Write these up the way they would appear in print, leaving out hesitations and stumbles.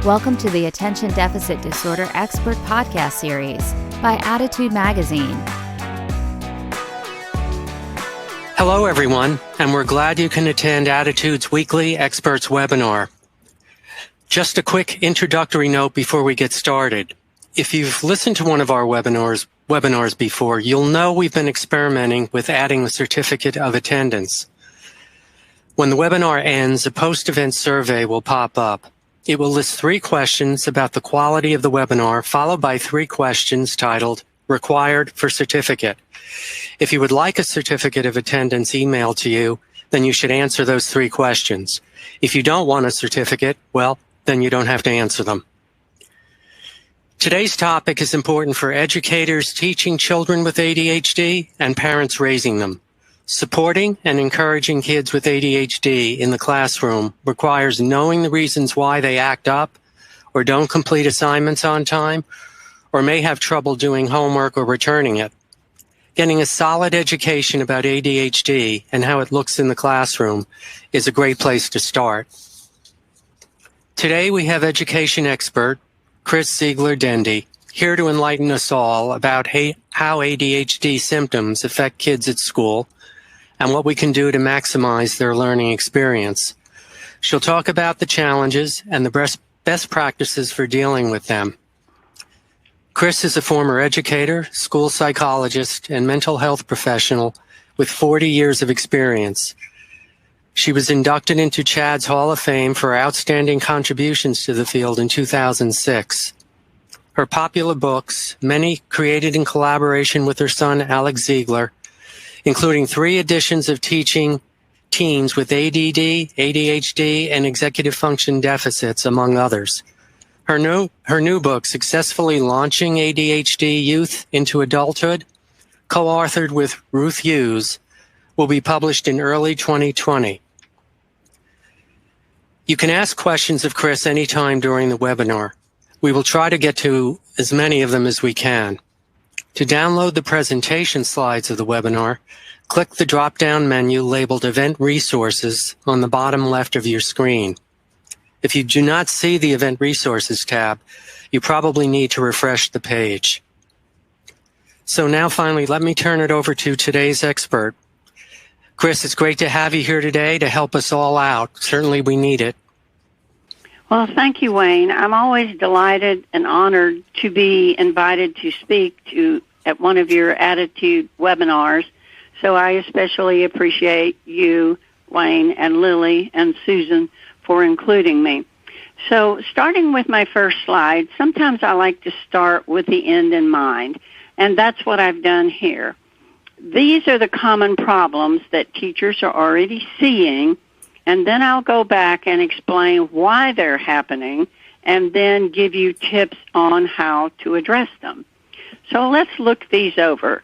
Welcome to the Attention Deficit Disorder Expert Podcast Series by Attitude Magazine. Hello, everyone, and we're glad you can attend Attitude's weekly Experts webinar. Just a quick introductory note before we get started. If you've listened to one of our webinars before, you'll know we've been experimenting with adding the certificate of attendance. When the webinar ends, a post-event survey will pop up. It will list 3 questions about the quality of the webinar, followed by 3 questions titled Required for Certificate. If you would like a certificate of attendance emailed to you, then you should answer those 3 questions. If you don't want a certificate, well, then you don't have to answer them. Today's topic is important for educators teaching children with ADHD and parents raising them. Supporting and encouraging kids with ADHD in the classroom requires knowing the reasons why they act up or don't complete assignments on time or may have trouble doing homework or returning it. Getting a solid education about ADHD and how it looks in the classroom is a great place to start. Today we have education expert Chris Zeigler Dendy here to enlighten us all about how ADHD symptoms affect kids at school and what we can do to maximize their learning experience. She'll talk about the challenges and the best practices for dealing with them. Chris is a former educator, school psychologist, and mental health professional with 40 years of experience. She was inducted into CHADD's Hall of Fame for outstanding contributions to the field in 2006. Her popular books, many created in collaboration with her son Alex Zeigler, including 3 editions of teaching teens with ADD, ADHD, and executive function deficits, among others. Her new book, Successfully Launching ADHD Youth into Adulthood, co-authored with Ruth Hughes, will be published in early 2020. You can ask questions of Chris anytime during the webinar. We will try to get to as many of them as we can. To download the presentation slides of the webinar, click the drop-down menu labeled Event Resources on the bottom left of your screen. If you do not see the Event Resources tab, you probably need to refresh the page. So now finally, let me turn it over to today's expert. Chris, it's great to have you here today to help us all out. Certainly we need it. Well, thank you, Wayne. I'm always delighted and honored to be invited to speak at one of your Attitude webinars. So I especially appreciate you, Wayne, and Lily, and Susan for including me. So starting with my first slide, sometimes I like to start with the end in mind, and that's what I've done here. These are the common problems that teachers are already seeing, and then I'll go back and explain why they're happening and then give you tips on how to address them. So let's look these over.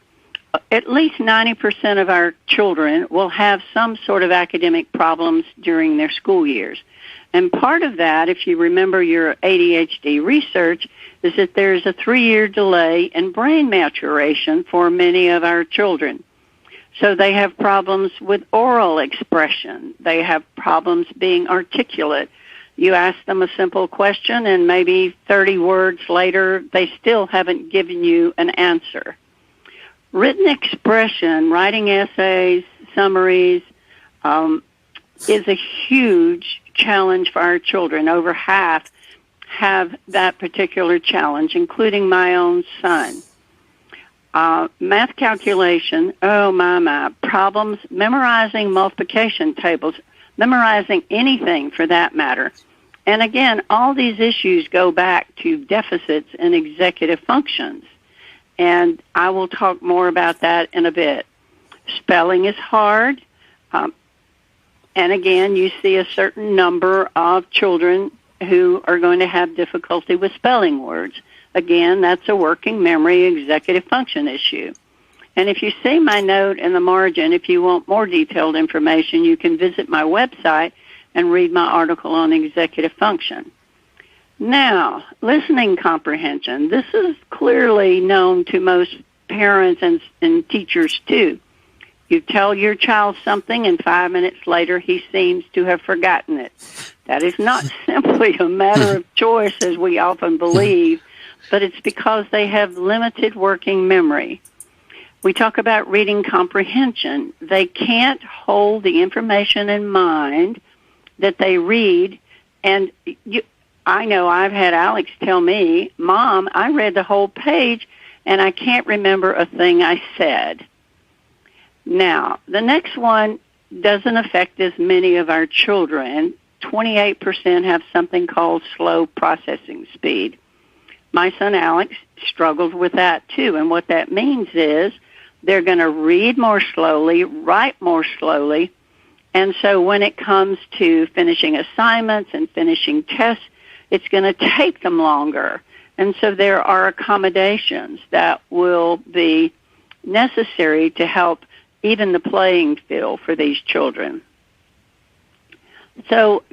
At least 90% of our children will have some sort of academic problems during their school years. And part of that, if you remember your ADHD research, is that there's a 3-year delay in brain maturation for many of our children. So they have problems with oral expression. They have problems being articulate. You ask them a simple question, and maybe 30 words later, they still haven't given you an answer. Written expression, writing essays, summaries, is a huge challenge for our children. Over half have that particular challenge, including my own son. Math calculation, oh my, problems memorizing multiplication tables, memorizing anything for that matter. And again, all these issues go back to deficits in executive functions. And I will talk more about that in a bit. Spelling is hard. And again, you see a certain number of children who are going to have difficulty with spelling words. Again, that's a working memory executive function issue. And if you see my note in the margin, if you want more detailed information, you can visit my website and read my article on executive function. Now, listening comprehension. This is clearly known to most parents and teachers too. You tell your child something, and 5 minutes later he seems to have forgotten it. That is not simply a matter of choice, as we often believe, but it's because they have limited working memory. We talk about reading comprehension. They can't hold the information in mind that they read. And I know I've had Alex tell me, Mom, I read the whole page, and I can't remember a thing I said. Now, the next one doesn't affect as many of our children. 28% have something called slow processing speed. My son Alex struggles with that too, and what that means is they're going to read more slowly, write more slowly, and so when it comes to finishing assignments and finishing tests, it's going to take them longer. And so there are accommodations that will be necessary to help even the playing field for these children. So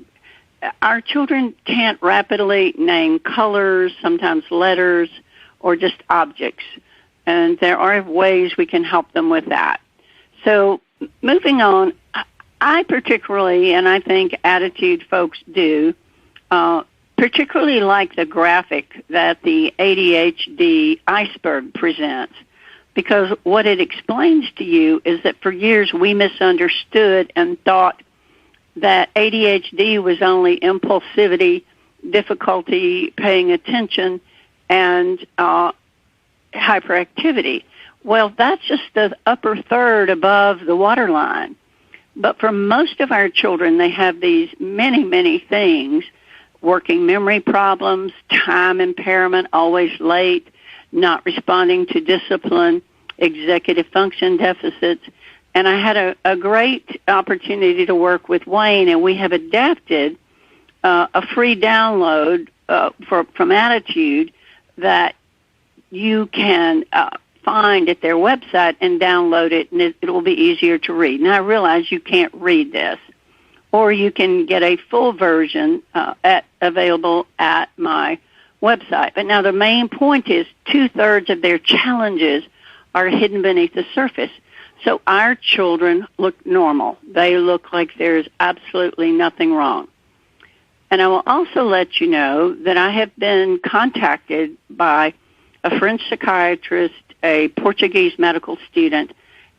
our children can't rapidly name colors, sometimes letters, or just objects. And there are ways we can help them with that. So moving on, I particularly, and I think attitude folks do, particularly like the graphic that the ADHD iceberg presents, because what it explains to you is that for years we misunderstood and thought that ADHD was only impulsivity, difficulty paying attention, and hyperactivity. Well, that's just the upper third above the waterline. But for most of our children, they have these many, many things: working memory problems, time impairment, always late, not responding to discipline, executive function deficits. And I had a great opportunity to work with Wayne, and we have adapted a free download from Attitude that you can find at their website and download it, and it will be easier to read. Now, I realize you can't read this, or you can get a full version available at my website. But now the main point is 2/3 of their challenges are hidden beneath the surface. So our children look normal. They look like there's absolutely nothing wrong. And I will also let you know that I have been contacted by a French psychiatrist, a Portuguese medical student,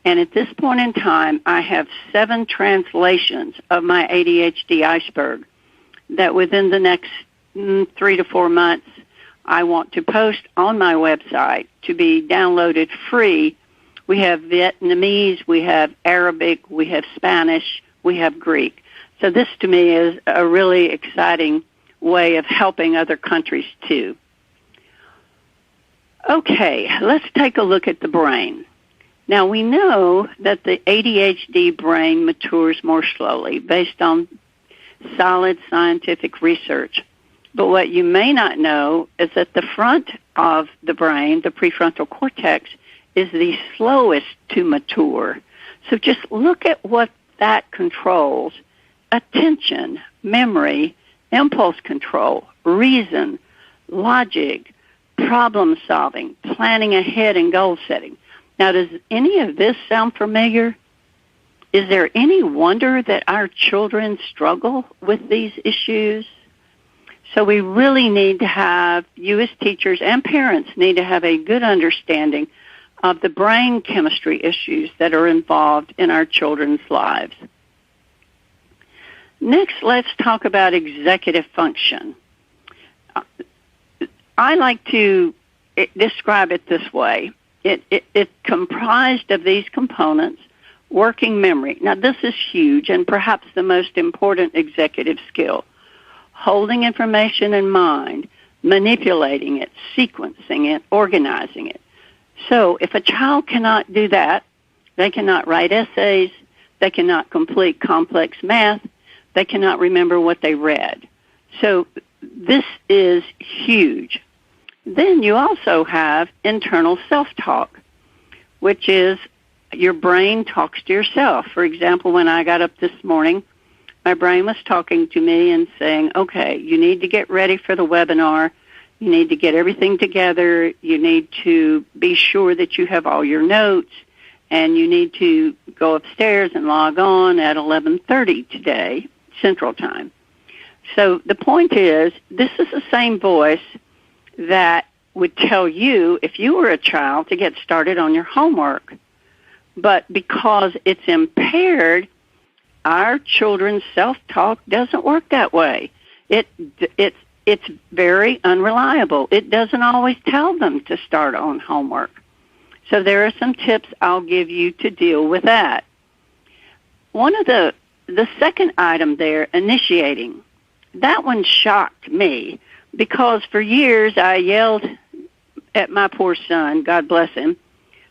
and at this point in time, I have 7 translations of my ADHD iceberg that within the next 3 to 4 months, I want to post on my website to be downloaded free. We have Vietnamese, we have Arabic, we have Spanish, we have Greek. So this to me is a really exciting way of helping other countries too. Okay, let's take a look at the brain. Now we know that the ADHD brain matures more slowly based on solid scientific research. But what you may not know is that the front of the brain, the prefrontal cortex, is the slowest to mature. So just look at what that controls: attention, memory, impulse control, reason, logic, problem solving, planning ahead, and goal setting. Now, does any of this sound familiar? Is there any wonder that our children struggle with these issues? So we really need to have, you as teachers and parents need to have a good understanding of the brain chemistry issues that are involved in our children's lives. Next, let's talk about executive function. I like to describe it this way. It's comprised of these components: working memory. Now, this is huge and perhaps the most important executive skill. Holding information in mind, manipulating it, sequencing it, organizing it. So if a child cannot do that, they cannot write essays, they cannot complete complex math, they cannot remember what they read. So this is huge. Then you also have internal self-talk, which is your brain talks to yourself. For example, when I got up this morning, my brain was talking to me and saying, okay, you need to get ready for the webinar. You need to get everything together. You need to be sure that you have all your notes and you need to go upstairs and log on at 11:30 today, Central Time. So the point is, this is the same voice that would tell you, if you were a child, to get started on your homework. But because it's impaired, our children's self-talk doesn't work that way. It's very unreliable. It doesn't always tell them to start on homework. So there are some tips I'll give you to deal with that. One of the second item there, initiating, that one shocked me because for years I yelled at my poor son, God bless him,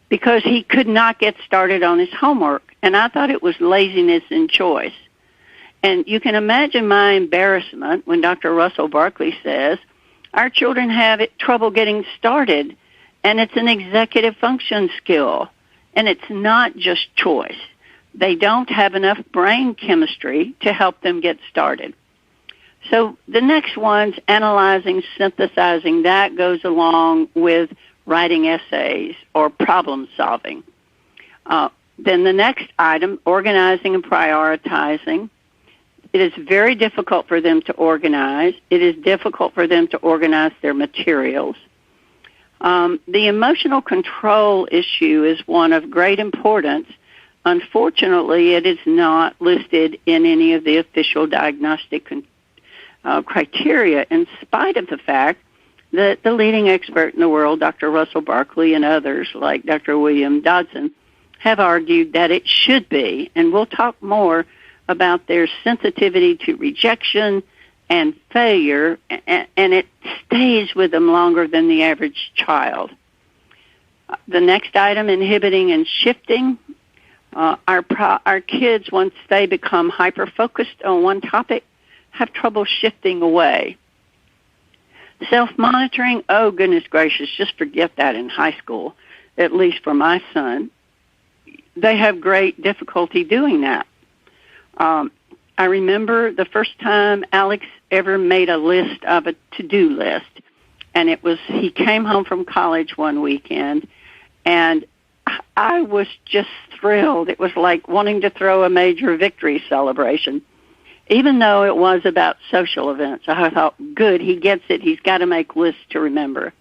because he could not get started on his homework, and I thought it was laziness and choice. And you can imagine my embarrassment when Dr. Russell Barkley says, our children have trouble getting started, and it's an executive function skill, and it's not just choice. They don't have enough brain chemistry to help them get started. So the next one's analyzing, synthesizing. That goes along with writing essays or problem solving. Then the next item, organizing and prioritizing. It is very difficult for them to organize. It is difficult for them to organize their materials. The emotional control issue is one of great importance. Unfortunately, it is not listed in any of the official diagnostic criteria, in spite of the fact that the leading expert in the world, Dr. Russell Barkley, and others like Dr. William Dodson, have argued that it should be. And we'll talk more about their sensitivity to rejection and failure, and it stays with them longer than the average child. The next item, inhibiting and shifting. Our kids, once they become hyper-focused on one topic, have trouble shifting away. Self-monitoring, oh, goodness gracious, just forget that in high school, at least for my son. They have great difficulty doing that. I remember the first time Alex ever made a list of a to-do list, and he came home from college one weekend, and I was just thrilled. It was like wanting to throw a major victory celebration. Even though it was about social events, I thought, good, he gets it. He's got to make lists to remember.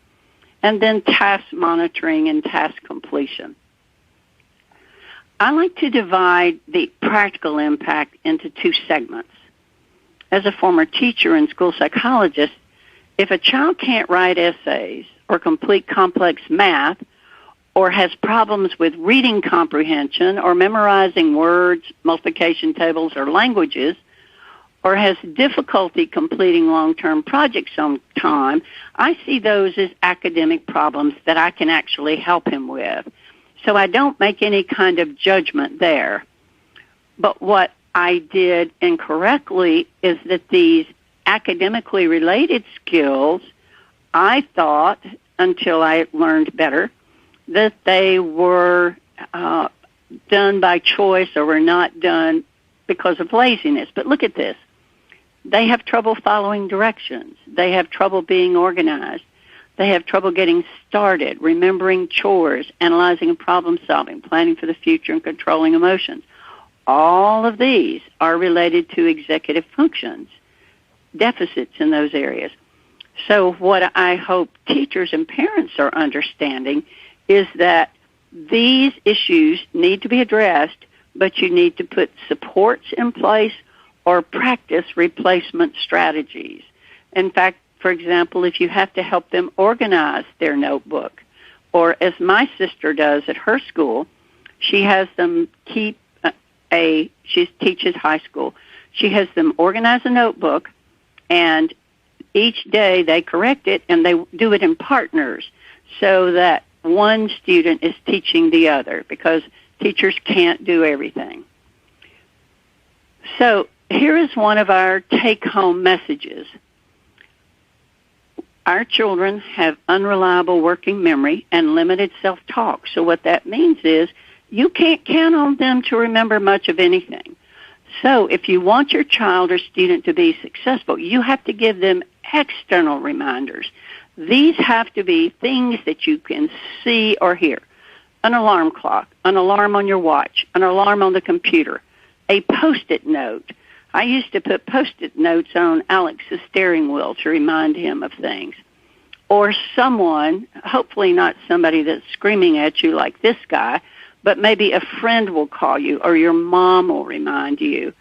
And then task monitoring and task completion. I like to divide the practical impact into two segments. As a former teacher and school psychologist, if a child can't write essays or complete complex math, or has problems with reading comprehension or memorizing words, multiplication tables, or languages, or has difficulty completing long-term projects on time, I see those as academic problems that I can actually help him with. So I don't make any kind of judgment there. But what I did incorrectly is that these academically related skills, I thought, until I learned better, that they were done by choice or were not done because of laziness. But look at this. They have trouble following directions. They have trouble being organized. They have trouble getting started, remembering chores, analyzing and problem solving, planning for the future, and controlling emotions. All of these are related to executive functions, deficits in those areas. So what I hope teachers and parents are understanding is that these issues need to be addressed, but you need to put supports in place or practice replacement strategies. In fact, for example, if you have to help them organize their notebook, or as my sister does at her school, she has them keep she teaches high school. She has them organize a notebook, and each day they correct it, and they do it in partners so that one student is teaching the other, because teachers can't do everything. So here is one of our take-home messages. Our children have unreliable working memory and limited self-talk. So what that means is you can't count on them to remember much of anything. So if you want your child or student to be successful, you have to give them external reminders. These have to be things that you can see or hear. an alarm clock, an alarm on your watch, an alarm on the computer, a Post-it note. I used to put Post-it notes on Alex's steering wheel to remind him of things. Or someone, hopefully not somebody that's screaming at you like this guy, but maybe a friend will call you or your mom will remind you.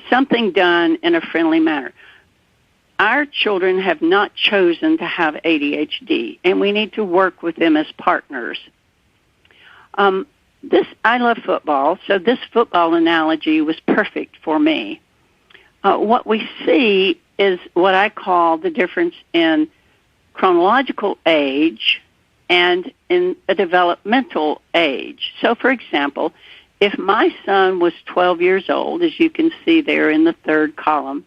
Something done in a friendly manner. Our children have not chosen to have ADHD, and we need to work with them as partners. I love football, so this football analogy was perfect for me. What we see is what I call the difference in chronological age and in a developmental age. So, for example, if my son was 12 years old, as you can see there in the third column,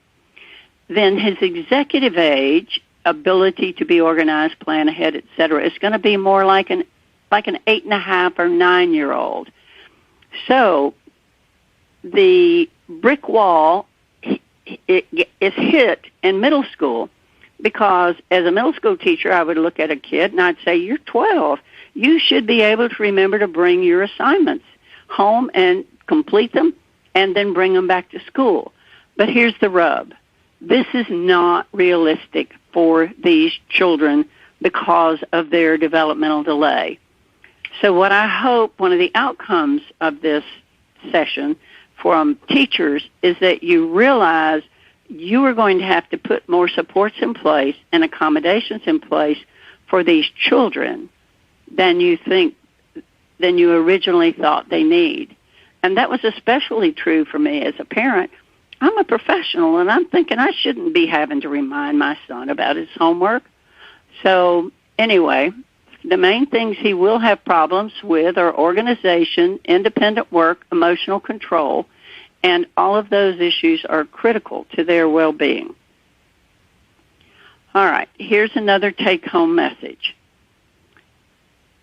then his executive age, ability to be organized, plan ahead, etc., is going to be more like an 8.5 or 9-year-old. So the brick wall is hit in middle school because as a middle school teacher, I would look at a kid and I'd say, you're 12. You should be able to remember to bring your assignments home and complete them and then bring them back to school. But here's the rub. This is not realistic for these children because of their developmental delay. So what I hope one of the outcomes of this session from teachers is that you realize you are going to have to put more supports in place and accommodations in place for these children than you originally thought they need. And that was especially true for me as a parent. I'm a professional, and I'm thinking I shouldn't be having to remind my son about his homework. So anyway, the main things he will have problems with are organization, independent work, emotional control, and all of those issues are critical to their well-being. All right, here's another take-home message.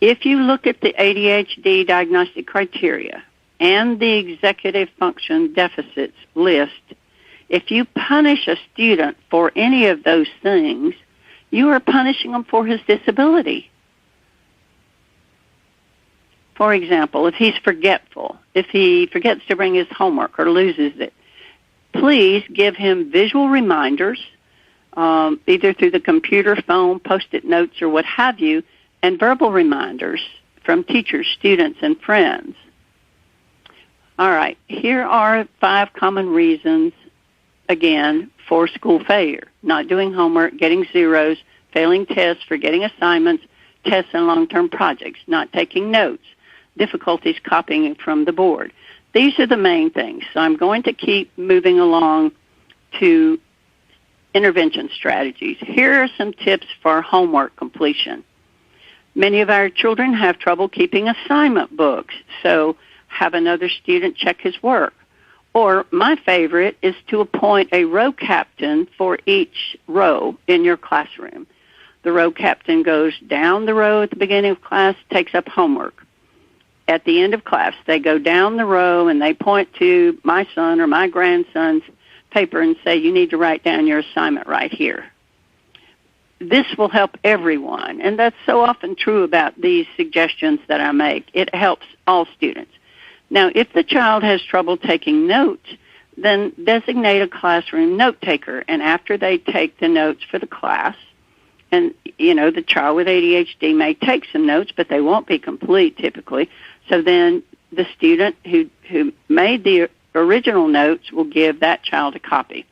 If you look at the ADHD diagnostic criteria and the executive function deficits list, if you punish a student for any of those things, you are punishing him for his disability. For example, if he's forgetful, if he forgets to bring his homework or loses it, please give him visual reminders, either through the computer, phone, Post-it notes, or what have you, and verbal reminders from teachers, students, and friends. All right, here are 5 common reasons, again, for school failure. Not doing homework, getting zeros, failing tests, forgetting assignments, tests and long-term projects, not taking notes, difficulties copying from the board. These are the main things. So I'm going to keep moving along to intervention strategies. Here are some tips for homework completion. Many of our children have trouble keeping assignment books, so have another student check his work. Or my favorite is to appoint a row captain for each row in your classroom. The row captain goes down the row at the beginning of class, takes up homework. At the end of class, they go down the row and they point to my son or my grandson's paper and say, you need to write down your assignment right here. This will help everyone, and that's so often true about these suggestions that I make. It helps all students. Now, if the child has trouble taking notes, then designate a classroom note taker, and after they take the notes for the class, and, the child with ADHD may take some notes, but they won't be complete typically. So then the student who made the original notes will give that child a copy.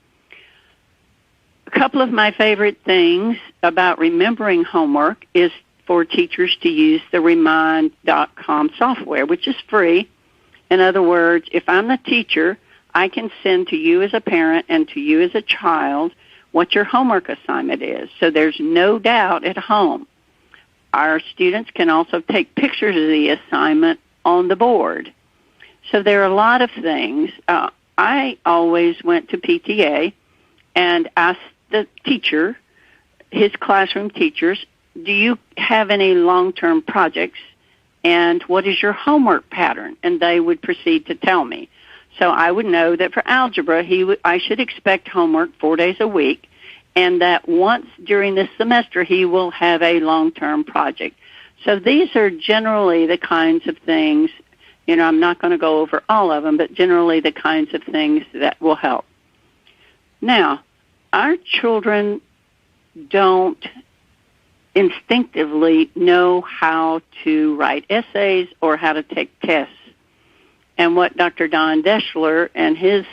A couple of my favorite things about remembering homework is for teachers to use the Remind.com software, which is free. In other words, if I'm the teacher, I can send to you as a parent and to you as a child what your homework assignment is, so there's no doubt at home. Our students can also take pictures of the assignment on the board. So there are a lot of things. I always went to PTA and asked the teacher, his classroom teachers, do you have any long-term projects, and what is your homework pattern? And they would proceed to tell me. So I would know that for algebra, I should expect homework 4 days a week, and that once during this semester he will have a long-term project. So these are generally the kinds of things, I'm not going to go over all of them, but generally the kinds of things that will help. Now, our children don't instinctively know how to write essays or how to take tests. And what Dr. Don Deschler and his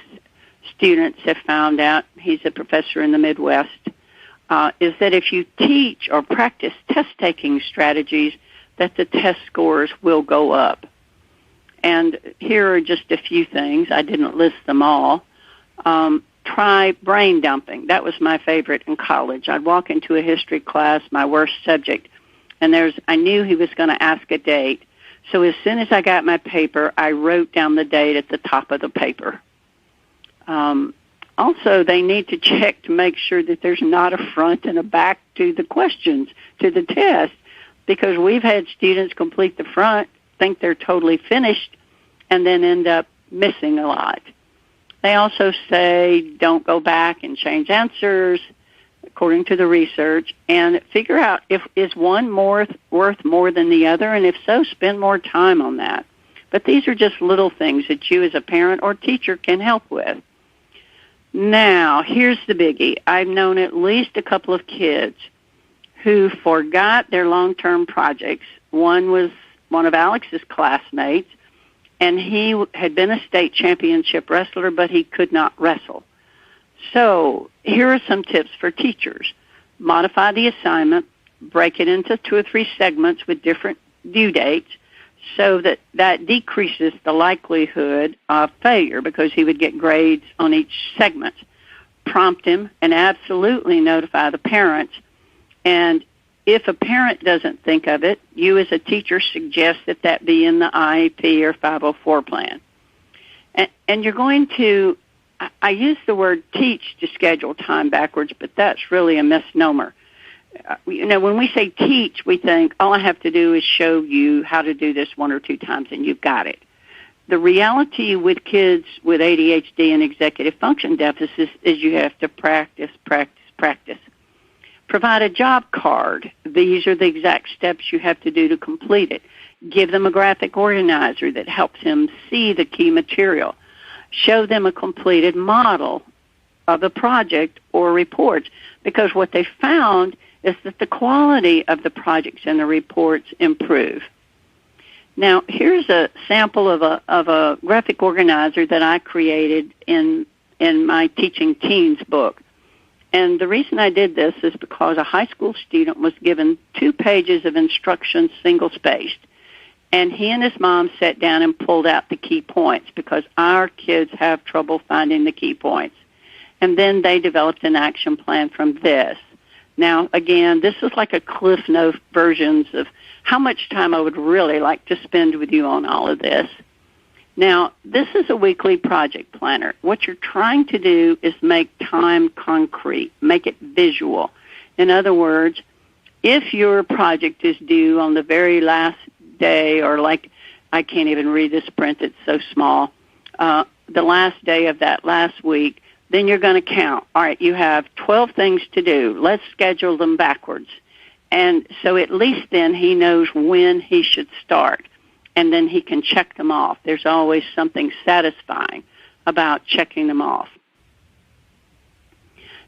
students have found out, he's a professor in the Midwest, is that if you teach or practice test-taking strategies, that the test scores will go up. And here are just a few things. I didn't list them all. Try brain dumping. That was my favorite in college. I'd walk into a history class, my worst subject, and I knew he was going to ask a date. So as soon as I got my paper, I wrote down the date at the top of the paper. Also, they need to check to make sure that there's not a front and a back to the questions, to the test, because we've had students complete the front, think they're totally finished, and then end up missing a lot. They also say don't go back and change answers, according to the research, and figure out is one worth more than the other, and if so, spend more time on that. But these are just little things that you as a parent or teacher can help with. Now, here's the biggie. I've known at least a couple of kids who forgot their long-term projects. One was one of Alex's classmates, and he had been a state championship wrestler, but he could not wrestle. So here are some tips for teachers. Modify the assignment, break it into 2 or 3 segments with different due dates, so that decreases the likelihood of failure because he would get grades on each segment. Prompt him and absolutely notify the parents. And if a parent doesn't think of it, you as a teacher suggest that be in the IEP or 504 plan. And you're going to, I use the word teach to schedule time backwards, but that's really a misnomer. When we say teach, we think all I have to do is show you how to do this 1 or 2 times and you've got it. The reality with kids with ADHD and executive function deficits is you have to practice. Provide a job card. These are the exact steps you have to do to complete it. Give them a graphic organizer that helps them see the key material. Show them a completed model of the project or reports, because what they found is that the quality of the projects and the reports improve. Now, here's a sample of a graphic organizer that I created in my Teaching Teens book. And the reason I did this is because a high school student was given 2 pages of instructions single-spaced. And he and his mom sat down and pulled out the key points because our kids have trouble finding the key points. And then they developed an action plan from this. Now, again, this is like a Cliff Note versions of how much time I would really like to spend with you on all of this. Now, this is a weekly project planner. What you're trying to do is make time concrete, make it visual. In other words, if your project is due on the very last day, or like, I can't even read this print, it's so small, the last day of that last week, then you're going to count. All right, you have 12 things to do. Let's schedule them backwards. And so at least then he knows when he should start, and then he can check them off. There's always something satisfying about checking them off.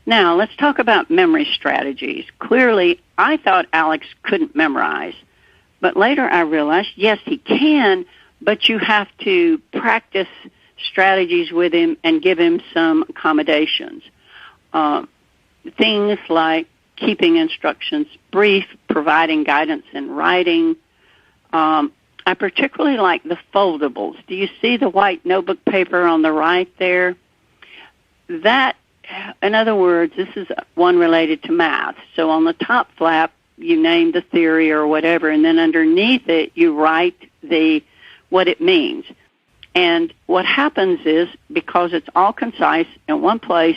Now, let's talk about memory strategies. Clearly, I thought Alex couldn't memorize, but later I realized, yes, he can, but you have to practice strategies with him and give him some accommodations. Things like keeping instructions brief, providing guidance in writing. I particularly like the foldables. Do you see the white notebook paper on the right there? That, in other words, this is one related to math. So on the top flap, you name the theory or whatever, and then underneath it, you write what it means. And what happens is, because it's all concise in one place,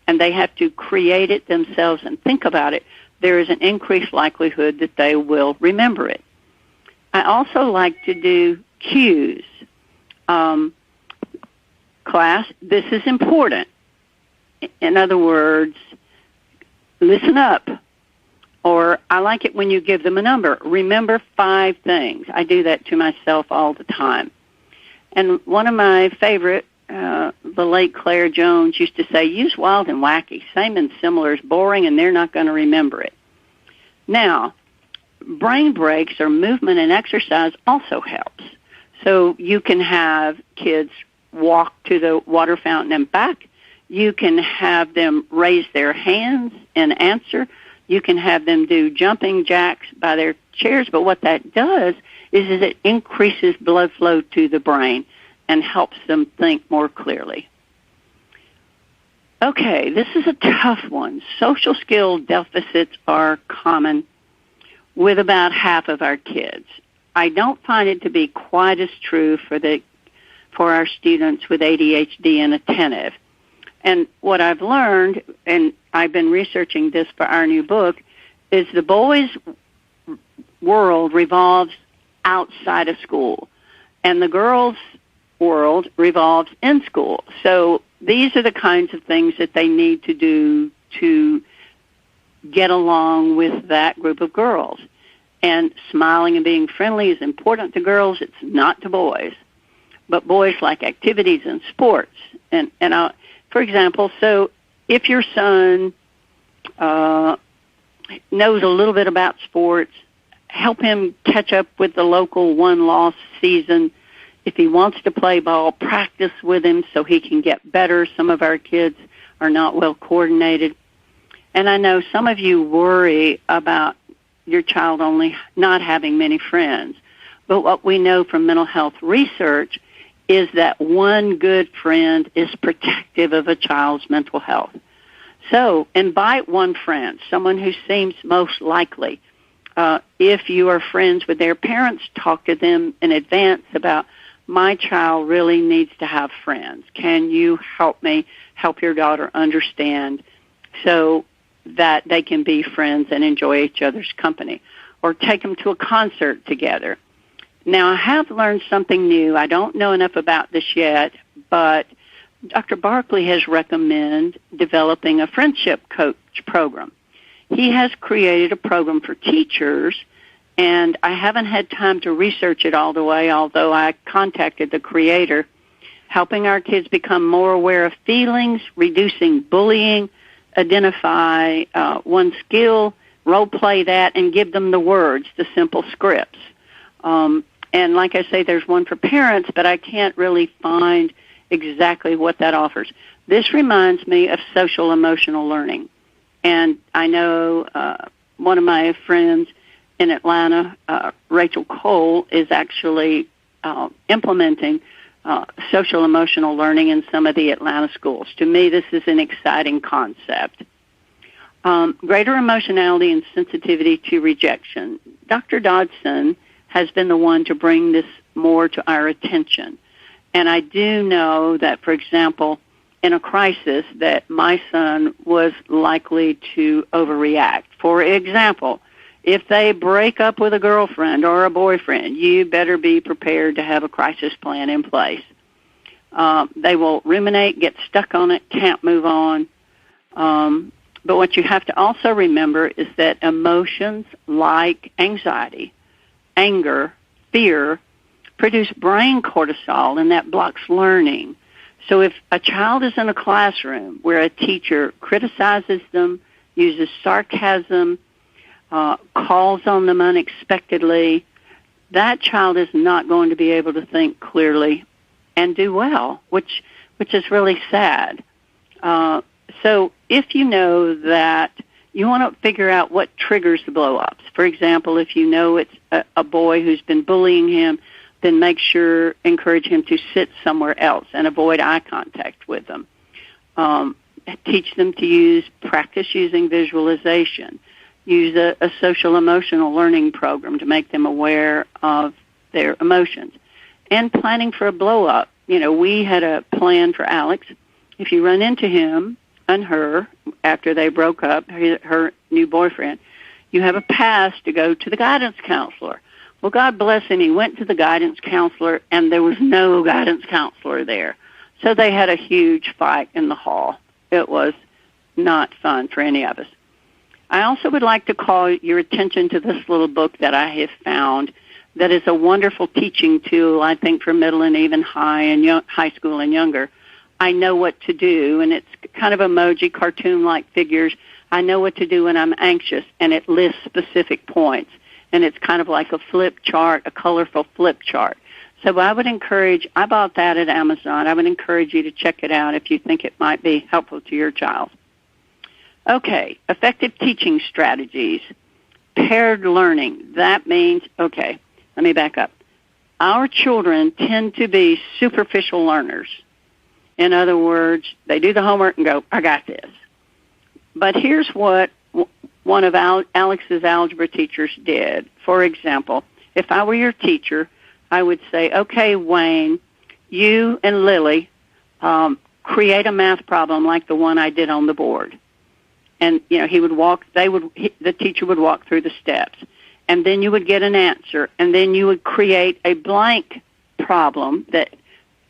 and they have to create it themselves and think about it, there is an increased likelihood that they will remember it. I also like to do cues. Class, this is important. In other words, listen up. Or I like it when you give them a number. Remember 5 things. I do that to myself all the time. And one of my favorite, the late Claire Jones, used to say, use wild and wacky. Same and similar is boring, and they're not going to remember it. Now, brain breaks or movement and exercise also helps. So you can have kids walk to the water fountain and back. You can have them raise their hands and answer. You can have them do jumping jacks by their chairs. But what that does is it increases blood flow to the brain and helps them think more clearly. Okay, this is a tough one. Social skill deficits are common with about half of our kids. I don't find it to be quite as true for our students with ADHD and attentive. And what I've learned, and I've been researching this for our new book, is the boys' world revolves outside of school, and the girls' world revolves in school. So these are the kinds of things that they need to do to get along with that group of girls. And smiling and being friendly is important to girls. It's not to boys. But boys like activities and sports. And for example, so if your son knows a little bit about sports, help him catch up with the local one-loss season. If he wants to play ball, practice with him so he can get better. Some of our kids are not well coordinated. And I know some of you worry about your child only not having many friends. But what we know from mental health research is that one good friend is protective of a child's mental health. So invite one friend, someone who seems most likely. If you are friends with their parents, talk to them in advance about, my child really needs to have friends. Can you help me help your daughter understand so that they can be friends and enjoy each other's company? Or take them to a concert together. Now, I have learned something new. I don't know enough about this yet, but Dr. Barkley has recommended developing a friendship coach program. He has created a program for teachers, and I haven't had time to research it all the way, although I contacted the creator, helping our kids become more aware of feelings, reducing bullying, identify one skill, role play that, and give them the words, the simple scripts. And like I say, there's one for parents, but I can't really find exactly what that offers. This reminds me of social emotional learning. And I know one of my friends in Atlanta, Rachel Cole, is actually implementing social emotional learning in some of the Atlanta schools. To me, this is an exciting concept. Greater emotionality and sensitivity to rejection. Dr. Dodson has been the one to bring this more to our attention. And I do know that, for example, in a crisis, that my son was likely to overreact. For example, if they break up with a girlfriend or a boyfriend, you better be prepared to have a crisis plan in place. They will ruminate, get stuck on it, can't move on. But what you have to also remember is that emotions like anxiety, anger, fear, produce brain cortisol, and that blocks learning. So if a child is in a classroom where a teacher criticizes them, uses sarcasm, calls on them unexpectedly, that child is not going to be able to think clearly and do well, which is really sad. So if you know that you want to figure out what triggers the blow-ups. For example, if you know it's a boy who's been bullying him, then encourage him to sit somewhere else and avoid eye contact with them. Teach them to practice using visualization. Use a social emotional learning program to make them aware of their emotions. And planning for a blow-up. You know, we had a plan for Alex. If you run into him and her after they broke up, her new boyfriend, you have a pass to go to the guidance counselor. Well, God bless him, he went to the guidance counselor, and there was no guidance counselor there. So they had a huge fight in the hall. It was not fun for any of us. I also would like to call your attention to this little book that I have found that is a wonderful teaching tool, I think, for middle and even high school and younger. I Know What to Do, and it's kind of emoji, cartoon-like figures. I know what to do when I'm anxious, and it lists specific points. And it's kind of like a flip chart, a colorful flip chart. So I bought that at Amazon. I would encourage you to check it out if you think it might be helpful to your child. Okay, effective teaching strategies. Paired learning. That means, okay, let me back up. Our children tend to be superficial learners. In other words, they do the homework and go, I got this. But here's what one of Alex's algebra teachers did. For example, if I were your teacher, I would say, okay, Wayne, you and Lily create a math problem like the one I did on the board. And, the teacher would walk through the steps. And then you would get an answer. And then you would create a blank problem,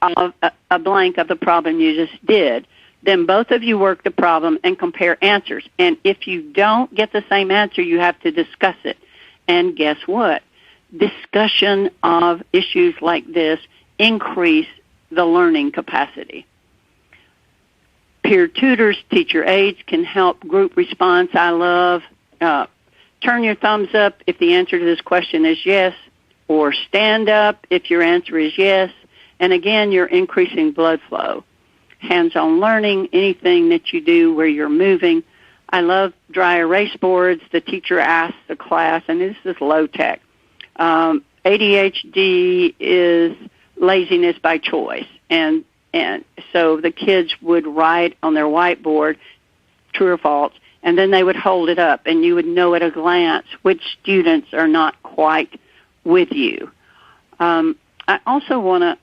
a blank of the problem you just did. Then both of you work the problem and compare answers. And if you don't get the same answer, you have to discuss it. And guess what? Discussion of issues like this increase the learning capacity. Peer tutors, teacher aides can help. Group response, I love. Turn your thumbs up if the answer to this question is yes, or stand up if your answer is yes. And again, you're increasing blood flow. Hands-on learning, anything that you do where you're moving. I love dry erase boards. The teacher asks the class, and this is low-tech. ADHD is laziness by choice. And so the kids would write on their whiteboard, true or false, and then they would hold it up, and you would know at a glance which students are not quite with you. I also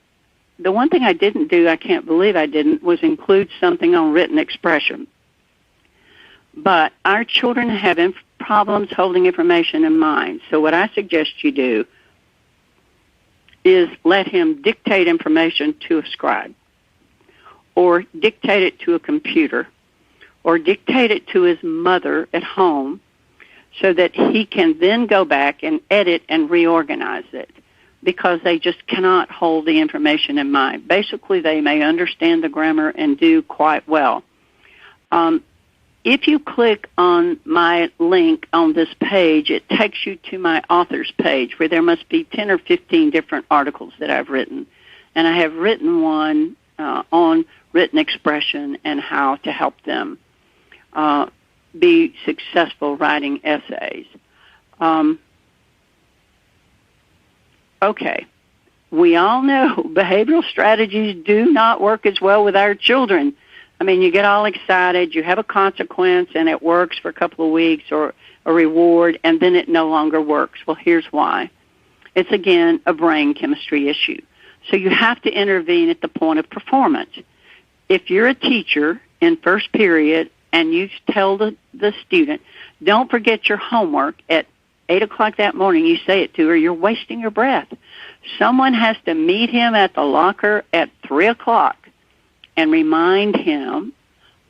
the one thing I didn't do, I can't believe I didn't, was include something on written expression. But our children have problems holding information in mind. So what I suggest you do is let him dictate information to a scribe, or dictate it to a computer, or dictate it to his mother at home, so that he can then go back and edit and reorganize it, because they just cannot hold the information in mind. Basically, they may understand the grammar and do quite well. If you click on my link on this page, it takes you to my authors page, where there must be 10 or 15 different articles that I've written. And I have written one on written expression and how to help them be successful writing essays. Okay, we all know behavioral strategies do not work as well with our children. I mean, you get all excited, you have a consequence, and it works for a couple of weeks, or a reward, and then it no longer works. Well, here's why. It's, again, a brain chemistry issue. So you have to intervene at the point of performance. If you're a teacher in first period and you tell the student, don't forget your homework at 8 o'clock that morning, you say it to her, you're wasting your breath. Someone has to meet him at the locker at 3 o'clock and remind him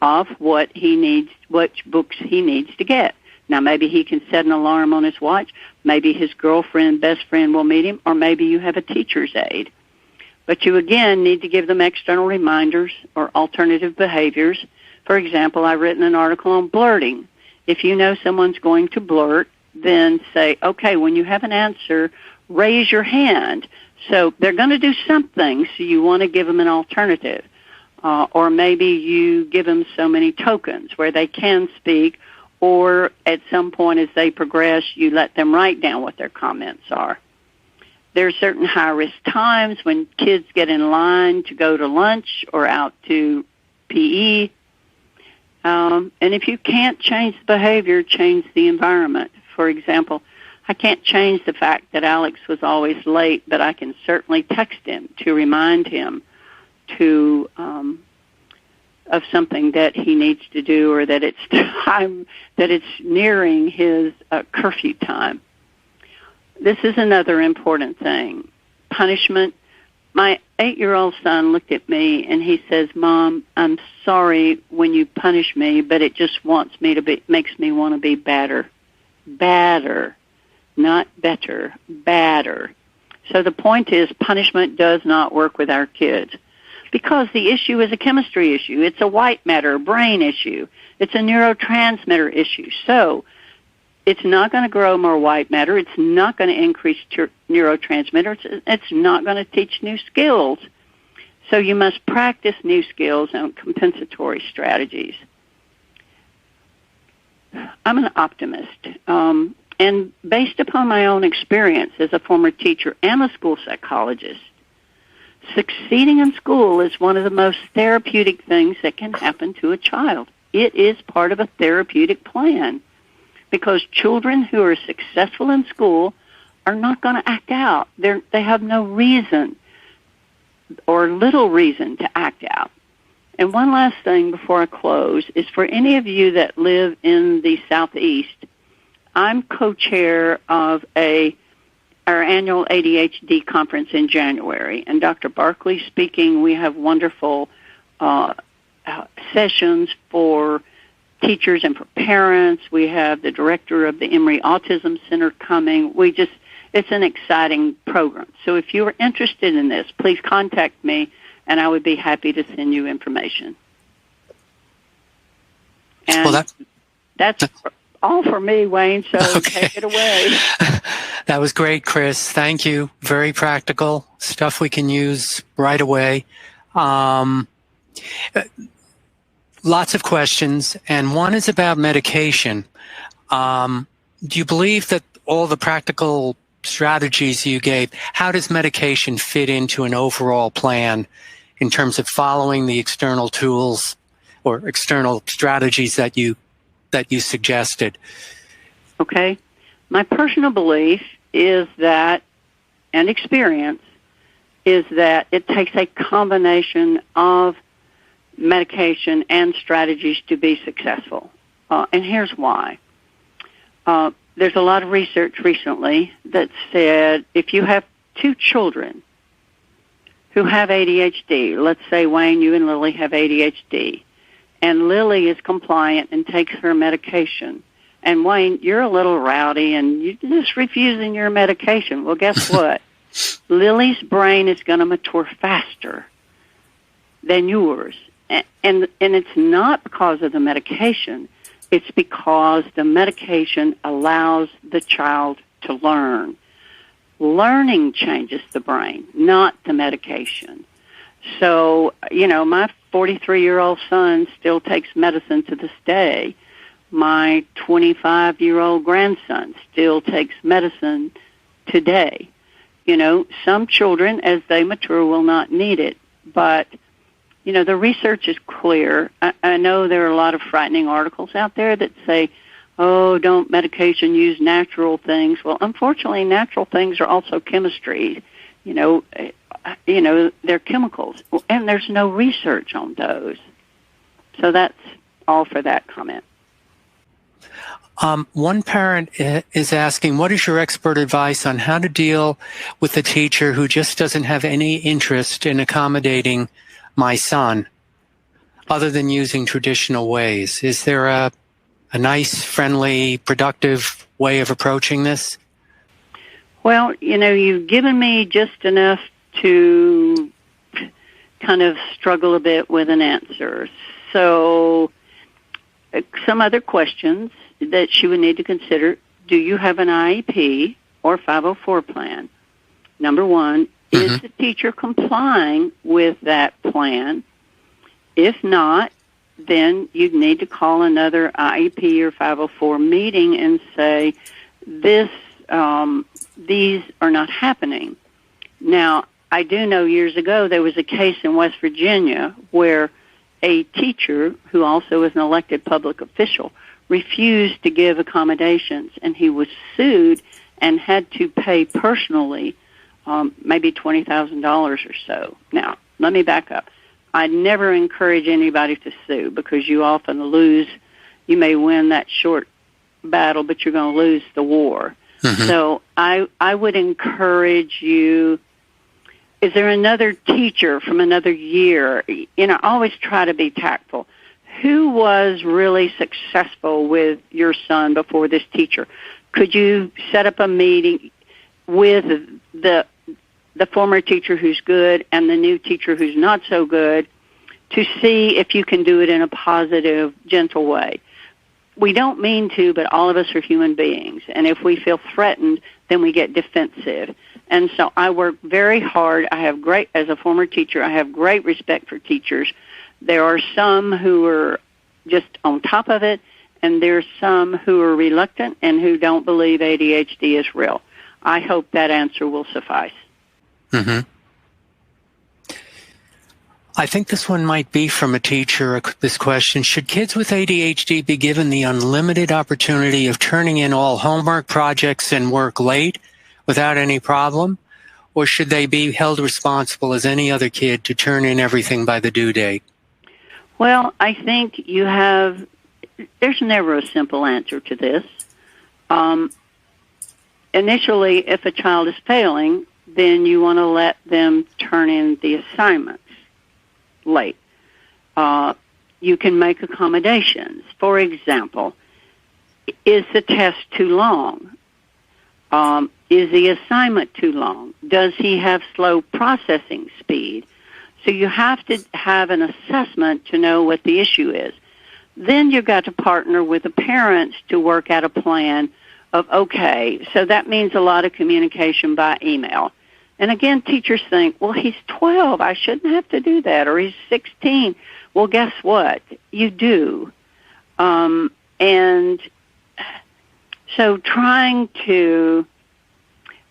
of what he needs, which books he needs to get. Now, maybe he can set an alarm on his watch. Maybe his girlfriend, best friend will meet him, or maybe you have a teacher's aide. But you, again, need to give them external reminders or alternative behaviors. For example, I've written an article on blurting. If you know someone's going to blurt, then say, okay, when you have an answer, raise your hand. So they're going to do something, so you want to give them an alternative. Or maybe you give them so many tokens where they can speak, or at some point as they progress, you let them write down what their comments are. There are certain high-risk times when kids get in line to go to lunch or out to PE. And if you can't change the behavior, change the environment. For example, I can't change the fact that Alex was always late, but I can certainly text him to remind him of something that he needs to do, or that it's time, that it's nearing his curfew time. This is another important thing. Punishment. My 8-year-old son looked at me and he says, "Mom, I'm sorry when you punish me, but it just makes me want to be badder." Badder, not better, badder. So the point is, punishment does not work with our kids because the issue is a chemistry issue. It's a white matter brain issue. It's a neurotransmitter issue. So it's not going to grow more white matter. It's not going to increase neurotransmitters. It's not going to teach new skills. So you must practice new skills and compensatory strategies. I'm an optimist. And based upon my own experience as a former teacher and a school psychologist, succeeding in school is one of the most therapeutic things that can happen to a child. It is part of a therapeutic plan because children who are successful in school are not going to act out. They have no reason or little reason to act out. And one last thing before I close is for any of you that live in the Southeast, I'm co-chair of our annual ADHD conference in January, and Dr. Barkley's speaking. We have wonderful sessions for teachers and for parents. We have the director of the Emory Autism Center coming. It's an exciting program. So if you are interested in this, please contact me, and I would be happy to send you information. And that's all for me, Wayne, so okay. Take it away. That was great, Chris. Thank you. Very practical stuff we can use right away. Lots of questions, and one is about medication. Do you believe that all the practical strategies you gave, how does medication fit into an overall plan in terms of following the external tools or external strategies that you suggested? Okay. My personal belief is that, and experience, is that it takes a combination of medication and strategies to be successful. And here's why. There's a lot of research recently that said if you have two children who have ADHD, let's say, Wayne, you and Lily have ADHD, and Lily is compliant and takes her medication, and Wayne, you're a little rowdy and you're just refusing your medication. Well, guess what? Lily's brain is going to mature faster than yours. And it's not because of the medication. It's because the medication allows the child to learn. Learning changes the brain, not the medication. So, my 43-year-old son still takes medicine to this day. My 25-year-old grandson still takes medicine today. Some children, as they mature, will not need it. But, the research is clear. I know there are a lot of frightening articles out there that say, oh, don't medication use natural things. Well, unfortunately, natural things are also chemistry. They're chemicals, and there's no research on those. So that's all for that comment. One parent is asking, what is your expert advice on how to deal with a teacher who just doesn't have any interest in accommodating my son other than using traditional ways? Is there a nice, friendly, productive way of approaching this? Well, you've given me just enough to kind of struggle a bit with an answer. So some other questions that she would need to consider. Do you have an IEP or 504 plan? Number one, is the teacher complying with that plan? If not, then you'd need to call another IEP or 504 meeting and say, these are not happening. Now, I do know years ago there was a case in West Virginia where a teacher, who also is an elected public official, refused to give accommodations, and he was sued and had to pay personally maybe $20,000 or so. Now, let me back up. I never encourage anybody to sue because you often lose. You may win that short battle, but you're going to lose the war. So I would encourage you is there another teacher from another year? Always try to be tactful. Who was really successful with your son before this teacher? Could you set up a meeting with the former teacher who's good and the new teacher who's not so good to see if you can do it in a positive, gentle way? We don't mean to, but all of us are human beings. And if we feel threatened, then we get defensive. And so I work very hard. As a former teacher, I have great respect for teachers. There are some who are just on top of it, and there's some who are reluctant and who don't believe ADHD is real. I hope that answer will suffice. Mm-hmm. I think this one might be from a teacher, this question. Should kids with ADHD be given the unlimited opportunity of turning in all homework, projects, and work late without any problem? Or should they be held responsible as any other kid to turn in everything by the due date? Well, I think there's never a simple answer to this. Initially, if a child is failing, then you want to let them turn in the assignments late. You can make accommodations. For example, is the test too long? Is the assignment too long? Does he have slow processing speed? So you have to have an assessment to know what the issue is. Then you've got to partner with the parents to work out a plan of, okay, so that means a lot of communication by email. And again, teachers think, well, he's 12. I shouldn't have to do that. Or he's 16. Well, guess what? You do. And so trying to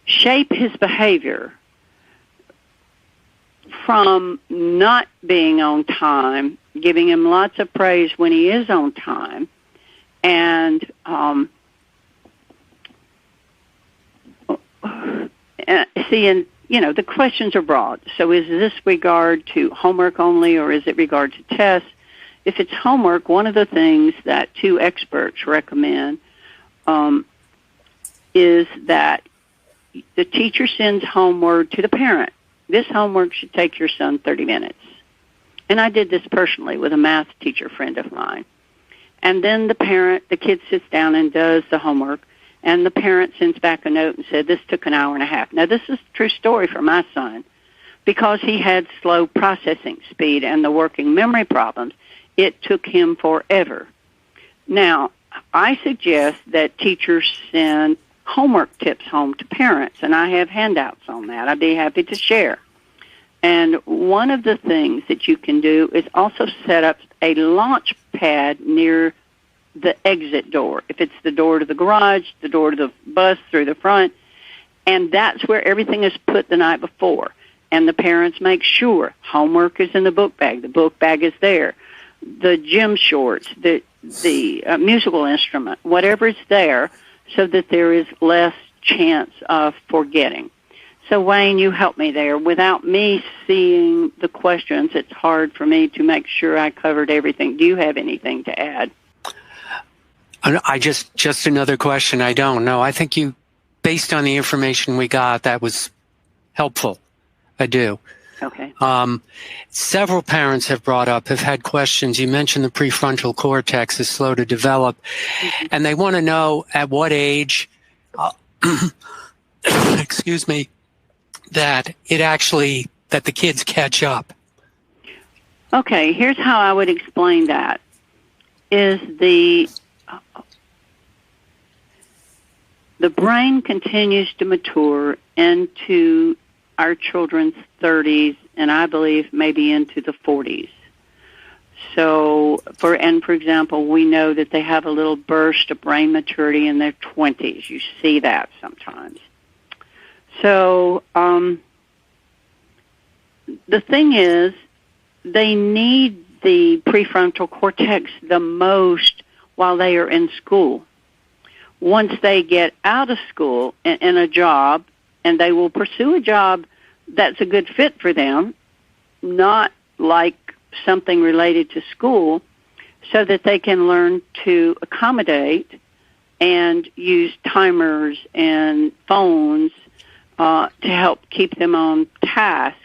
shape his behavior from not being on time, giving him lots of praise when he is on time, and seeing, the questions are broad. So is this regard to homework only, or is it regard to tests? If it's homework, one of the things that two experts recommend is that the teacher sends homework to the parent. This homework should take your son 30 minutes. And I did this personally with a math teacher friend of mine. And then the kid sits down and does the homework, and the parent sends back a note and said, this took an hour and a half. Now, this is a true story for my son. Because he had slow processing speed and the working memory problems, it took him forever. Now, I suggest that teachers send homework tips home to parents, and I have handouts on that. I'd be happy to share. And one of the things that you can do is also set up a launch pad near the exit door. If it's the door to the garage, the door to the bus through the front, and that's where everything is put the night before. And the parents make sure homework is in the book bag. The book bag is there. The gym shorts, the musical instrument, whatever is there, so that there is less chance of forgetting. So, Wayne, you help me there. Without me seeing the questions, it's hard for me to make sure I covered everything. Do you have anything to add? Just another question. I don't know. I think based on the information we got, that was helpful. I do. Okay. Several parents have had questions. You mentioned the prefrontal cortex is slow to develop, and they want to know at what age, excuse me, that the kids catch up. Okay, here's how I would explain that. Is the brain continues to mature into our children's 30s, and I believe maybe into the 40s. So, for example, we know that they have a little burst of brain maturity in their 20s. You see that sometimes. So, the thing is, they need the prefrontal cortex the most while they are in school. Once they get out of school in a job, and they will pursue a job that's a good fit for them, not like something related to school, so that they can learn to accommodate and use timers and phones to help keep them on task.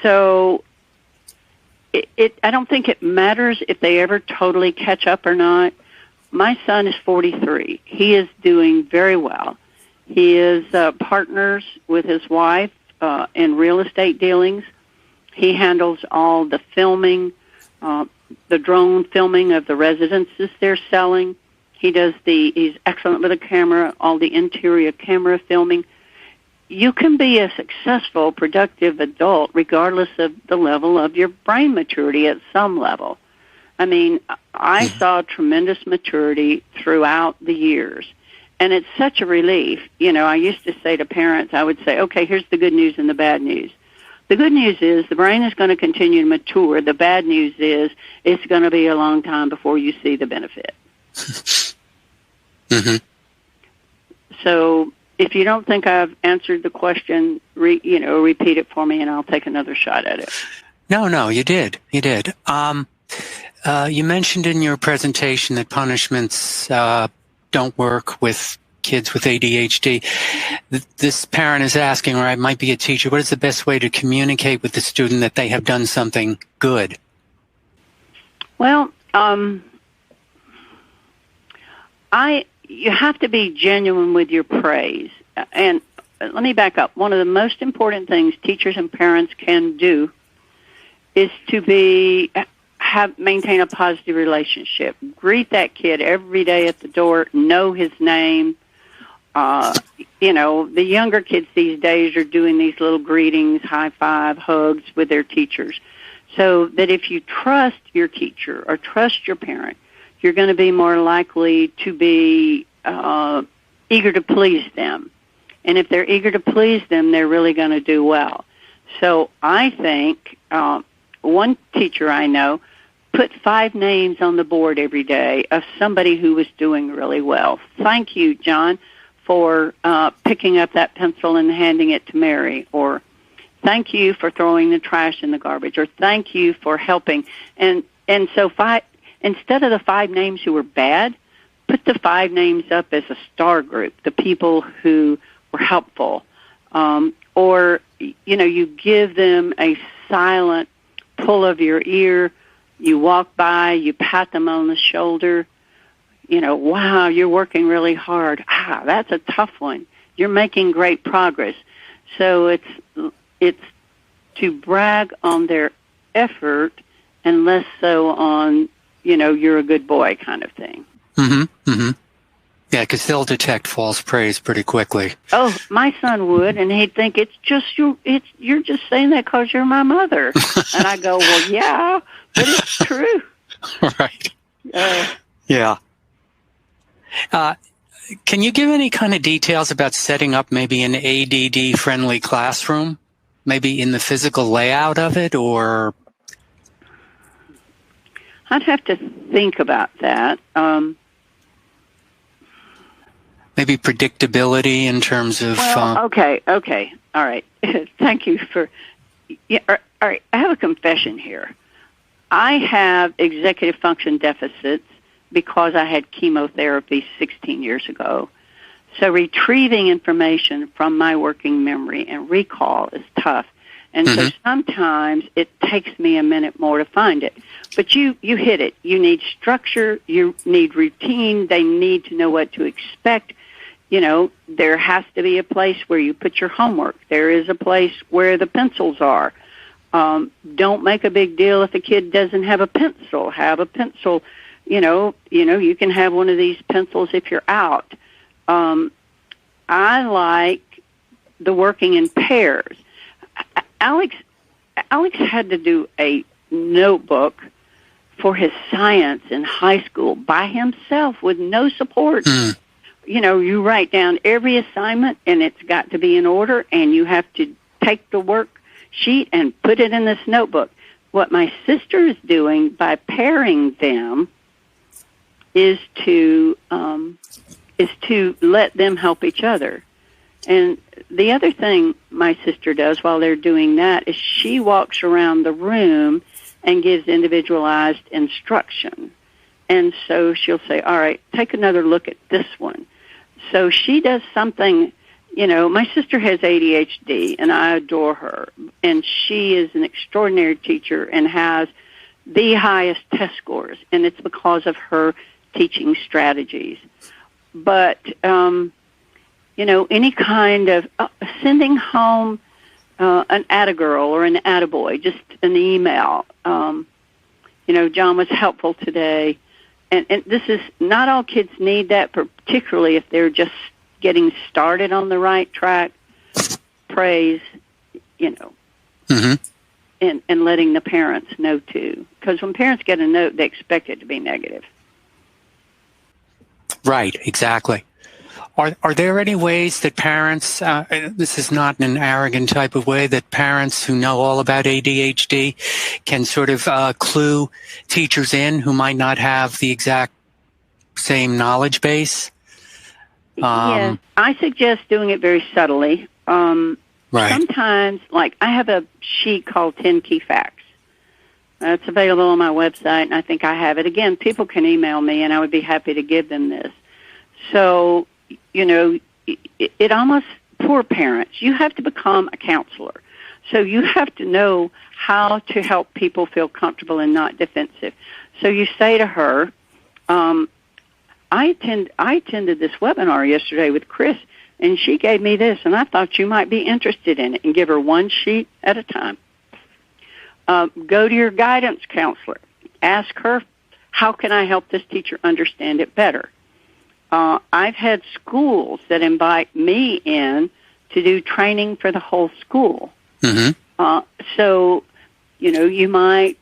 So I don't think it matters if they ever totally catch up or not. My son is 43. He is doing very well. He is partners with his wife in real estate dealings. He handles all the filming, the drone filming of the residences they're selling. He's excellent with a camera, all the interior camera filming. You can be a successful, productive adult regardless of the level of your brain maturity at some level. I mean, I saw tremendous maturity throughout the years, and it's such a relief. You know, I used to say to parents, I would say, okay, here's the good news and the bad news. The good news is the brain is going to continue to mature. The bad news is it's going to be a long time before you see the benefit. Mm-hmm. So if you don't think I've answered the question, repeat it for me, and I'll take another shot at it. No, you did. You did. You mentioned in your presentation that punishments don't work with kids with ADHD. This parent is asking, or I might be a teacher, what is the best way to communicate with the student that they have done something good? Well, you have to be genuine with your praise. And let me back up. One of the most important things teachers and parents can do is to maintain a positive relationship. Greet that kid every day at the door. Know his name. The younger kids these days are doing these little greetings, high five, hugs with their teachers. So that if you trust your teacher or trust your parent, you're going to be more likely to be eager to please them. And if they're eager to please them, they're really going to do well. So I think one teacher I know put 5 names on the board every day of somebody who was doing really well. Thank you, John, for picking up that pencil and handing it to Mary, or thank you for throwing the trash in the garbage, or thank you for helping. And so instead of the 5 names who were bad, put the 5 names up as a star group, the people who were helpful. Or, you give them a silent pull of your ear. You walk by, you pat them on the shoulder. Wow, you're working really hard. That's a tough one. You're making great progress. So it's to brag on their effort and less so on, you're a good boy kind of thing. Mm-hmm. Mm-hmm. Yeah, because they'll detect false praise pretty quickly. Oh, my son would, and he'd think it's just you. You're just saying that because you're my mother. And I go, well, yeah, but it's true. Right. Yeah. Can you give any kind of details about setting up maybe an ADD-friendly classroom? Maybe in the physical layout of it, or? I'd have to think about that. Maybe predictability in terms of... Okay, all right. Thank you for... Yeah, all right, I have a confession here. I have executive function deficits because I had chemotherapy 16 years ago. So retrieving information from my working memory and recall is tough. And so sometimes it takes me a minute more to find it. But you hit it. You need structure. You need routine. They need to know what to expect. There has to be a place where you put your homework. There is a place where the pencils are. Don't make a big deal if a kid doesn't have a pencil. Have a pencil. You can have one of these pencils if you're out. I like the working in pairs. Alex had to do a notebook for his science in high school by himself with no support. You write down every assignment, and it's got to be in order, and you have to take the worksheet and put it in this notebook. What my sister is doing by pairing them is to let them help each other. And the other thing my sister does while they're doing that is she walks around the room and gives individualized instruction. And so she'll say, all right, take another look at this one. So she does something my sister has ADHD, and I adore her, and she is an extraordinary teacher and has the highest test scores, and it's because of her teaching strategies. But, any kind of sending home an attagirl or an attaboy, just an email. John was helpful today. And this is, not all kids need that, particularly if they're just getting started on the right track. Praise, Mm-hmm. and letting the parents know, too. Because when parents get a note, they expect it to be negative. Right, exactly. Are there any ways that parents, this is not in an arrogant type of way, that parents who know all about ADHD can sort of clue teachers in who might not have the exact same knowledge base? Yes, I suggest doing it very subtly. Right. Sometimes, like, I have a sheet called 10 Key Facts. It's available on my website, and I think I have it. Again, people can email me, and I would be happy to give them this. So, it almost, poor parents, you have to become a counselor. So you have to know how to help people feel comfortable and not defensive. So you say to her, I attended this webinar yesterday with Chris, and she gave me this, and I thought you might be interested in it, and give her one sheet at a time. Go to your guidance counselor. Ask her, how can I help this teacher understand it better? I've had schools that invite me in to do training for the whole school. Mm-hmm. So, you might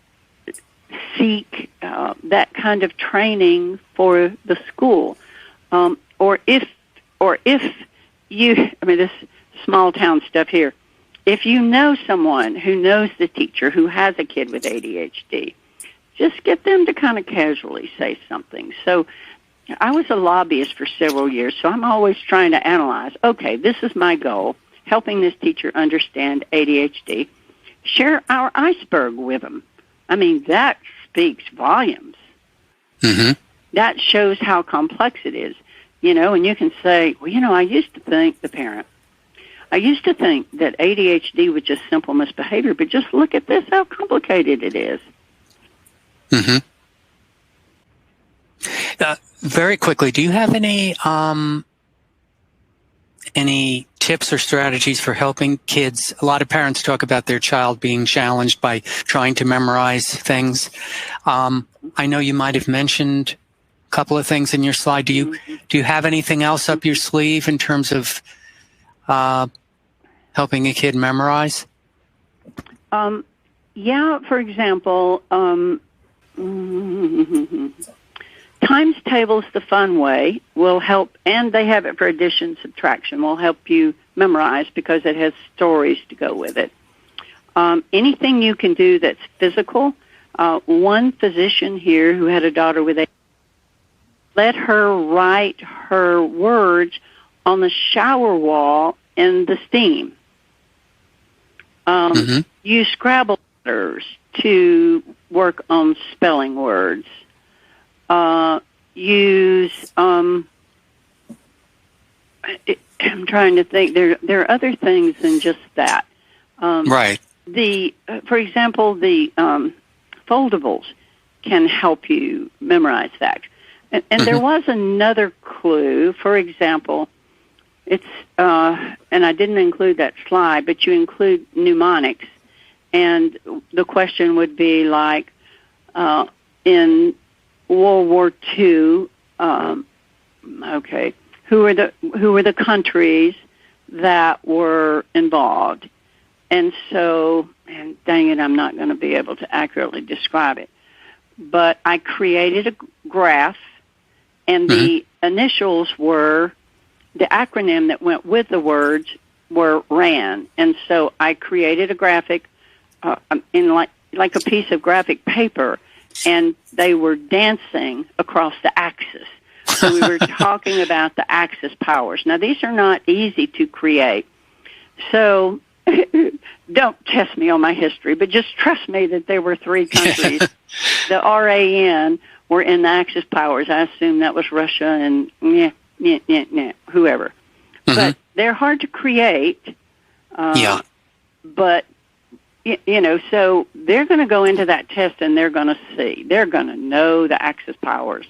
seek that kind of training for the school. Or if you, this small town stuff here, if you know someone who knows the teacher who has a kid with ADHD, just get them to kind of casually say something. So I was a lobbyist for several years, so I'm always trying to analyze, okay, this is my goal, helping this teacher understand ADHD. Share our iceberg with them. That speaks volumes. Mm-hmm. That shows how complex it is, and you can say, well, I used to think that ADHD was just simple misbehavior, but just look at this, how complicated it is. Mm-hmm. Very quickly, do you have any tips or strategies for helping kids? A lot of parents talk about their child being challenged by trying to memorize things. I know you might have mentioned a couple of things in your slide. Do you have anything else up your sleeve in terms of helping a kid memorize? Yeah, for example, times tables the fun way will help, and they have it for addition, subtraction, will help you memorize because it has stories to go with it. Anything you can do that's physical. One physician here who had a daughter with ADHD, let her write her words on the shower wall in the steam. Use Scrabble letters to work on spelling words. I'm trying to think. There are other things than just that. Right. For example, the foldables can help you memorize facts. And there was another clue. For example, it's and I didn't include that slide, but you include mnemonics, and the question would be like in World War II. Okay, who were the countries that were involved? And so, and dang it, I'm not going to be able to accurately describe it. But I created a graph, and the initials were, the acronym that went with the words were RAN. And so I created a graphic in like a piece of graphic paper, and they were dancing across the axis. So we were talking about the axis powers. Now, these are not easy to create. So don't test me on my history, but just trust me that there were three countries. The RAN were in the Axis powers. I assume that was Russia and whoever. But they're hard to create. Yeah. But, so they're going to go into that test and they're going to see. They're going to know the axis powers.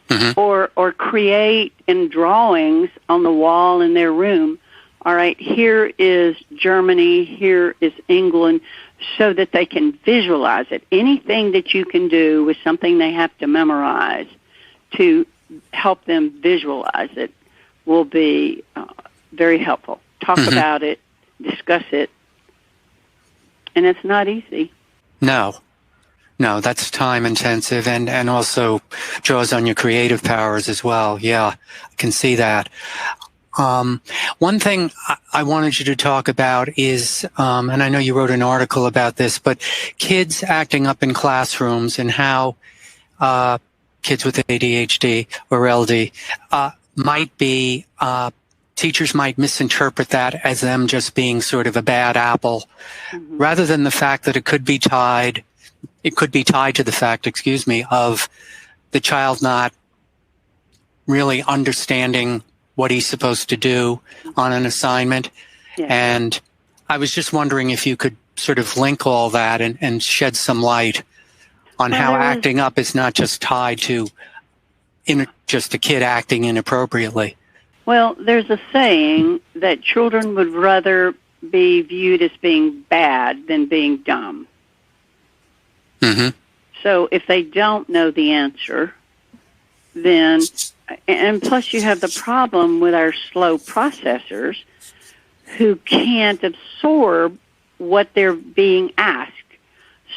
Mm-hmm. Or create in drawings on the wall in their room. All right, here is Germany, here is England, so that they can visualize it. Anything that you can do with something they have to memorize to help them visualize it will be very helpful. Talk mm-hmm. about it, discuss it, and it's not easy. No, that's time intensive and also draws on your creative powers as well. Yeah, I can see that. One thing I wanted you to talk about is, and I know you wrote an article about this, but kids acting up in classrooms and how kids with ADHD or LD might be, teachers might misinterpret that as them just being sort of a bad apple, mm-hmm. rather than the fact that it could be tied to the fact, of the child not really understanding what he's supposed to do on an assignment. Yeah. And I was just wondering if you could sort of link all that and shed some light on how acting up is not just tied to just a kid acting inappropriately. Well, there's a saying that children would rather be viewed as being bad than being dumb. Mm-hmm. So if they don't know the answer, then, and plus you have the problem with our slow processors who can't absorb what they're being asked.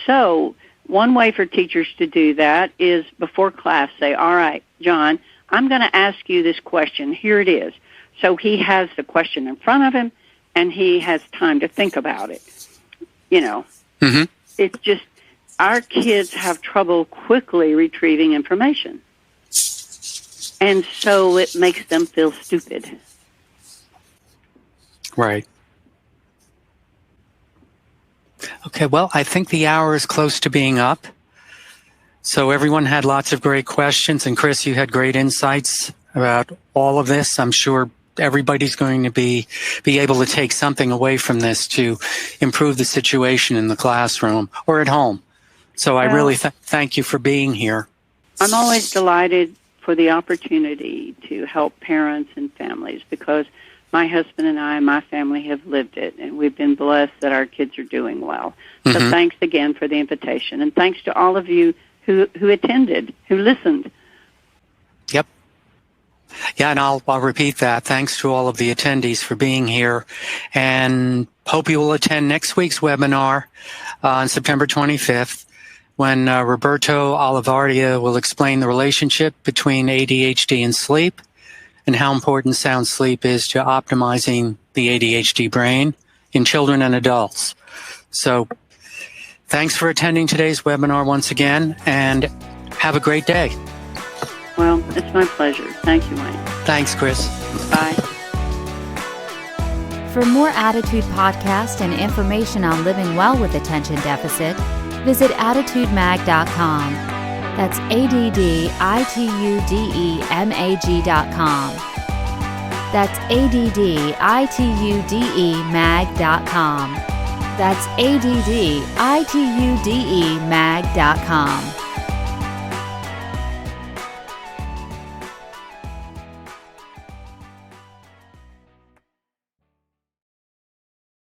So one way for teachers to do that is before class say, all right, John, I'm going to ask you this question. Here it is. So he has the question in front of him, and he has time to think about it. Mm-hmm. It's just our kids have trouble quickly retrieving information. And so it makes them feel stupid. Right. Okay, well, I think the hour is close to being up. So everyone had lots of great questions, and Chris, you had great insights about all of this. I'm sure everybody's going to be able to take something away from this to improve the situation in the classroom or at home. So I really thank you for being here. I'm always delighted for the opportunity to help parents and families because my husband and I and my family have lived it, and we've been blessed that our kids are doing well. So mm-hmm. Thanks again for the invitation, and thanks to all of you who attended, who listened. Yep. Yeah, and I'll repeat that. Thanks to all of the attendees for being here, and hope you will attend next week's webinar on September 25th when Roberto Olivardia will explain the relationship between ADHD and sleep and how important sound sleep is to optimizing the ADHD brain in children and adults. So thanks for attending today's webinar once again, and have a great day. Well, it's my pleasure. Thank you, Wayne. Thanks, Chris. Bye. For more Attitude podcasts and information on living well with attention deficit, visit attitudemag.com. That's ADDITUDEMAG.com. That's ADDITUDEMAG.com. That's ADDITUDEMAG.com.